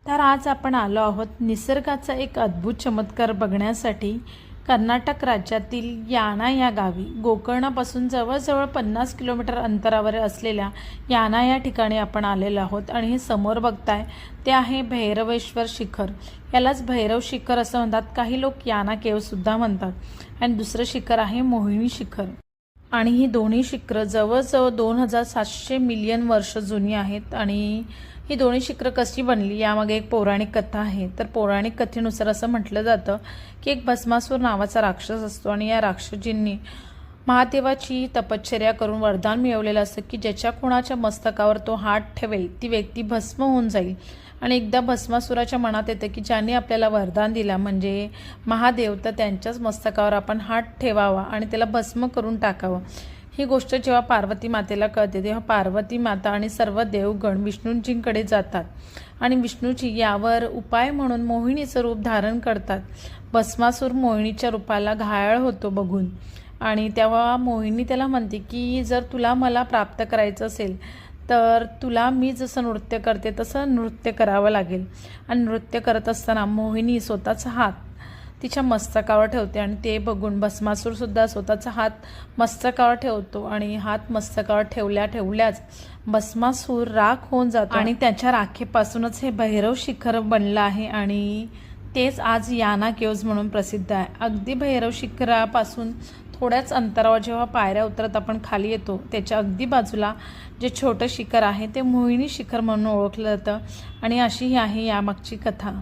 तर आज आपण आलो आहोत निसर्गाचा एक अद्भुत चमत्कार बघण्यासाठी कर्नाटक राज्यातील याना या गावी। गोकर्णापासून जवळजवळ 50 किलोमीटर अंतरावर असलेल्या याना या ठिकाणी आपण आलेलो आहोत आणि हे समोर बघताय ते आहे भैरवेश्वर शिखर। यालाच भैरव शिखर असं म्हणतात, काही लोक याना केव सुद्धा म्हणतात। आणि दुसरं शिखर आहे मोहिनी शिखर। आणि ही दोन्ही शिखरं जवळजवळ 2700 मिलियन वर्ष जुनी आहेत। आणि ही दोन्ही शिखरं कशी बनली यामागे एक पौराणिक कथा आहे। तर पौराणिक कथेनुसार असं म्हटलं जातं की एक भस्मासूर नावाचा राक्षस असतो आणि या राक्षसींनी महादेवाची तपश्चर्या करून वरदान मिळवलेलं असतं की ज्याच्या कोणाच्या मस्तकावर तो हात ठेवेल ती व्यक्ती भस्म होऊन जाईल। आणि एकदा भस्मासुराच्या मनात येतं की ज्यांनी आपल्याला वरदान दिला म्हणजे महादेव, तर त्यांच्याच मस्तकावर आपण हात ठेवावा आणि त्याला भस्म करून टाकावं। ही गोष्ट जेव्हा पार्वती मातेला कळते तेव्हा पार्वती माता आणि सर्व देवगण विष्णूजींकडे जातात आणि विष्णूजी यावर उपाय म्हणून मोहिनीचं रूप धारण करतात। भस्मासूर मोहिनीच्या रूपाला घायाळ होतो बघून आणि तेव्हा मोहिनी त्याला म्हणते की जर तुला मला प्राप्त करायचं असेल तर तुला मी जसं नृत्य करते तसं नृत्य करावं लागेल। आणि नृत्य करत असताना मोहिनी स्वतःचा हात तिच्या मस्तकावर ठेवते आणि ते बघून भस्मासूर सुद्धा स्वतःचा हात मस्तकावर ठेवतो आणि हात मस्तकावर ठेवल्याच भस्मासूर राख होऊन जातो आणि त्याच्या राखेपासूनच हे भैरव शिखर बनलं आहे आणि तेच आज याना केव्ज म्हणून प्रसिद्ध आहे। अगदी भैरव शिखरापासून थोड्याच अंतरावर जेव्हा पायऱ्या उतरत आपण खाली येतो त्याच्या अगदी बाजूला जे छोटं शिखर आहे ते मोहिनी शिखर म्हणून ओळखलं जातं। आणि अशी ही आहे यामागची कथा।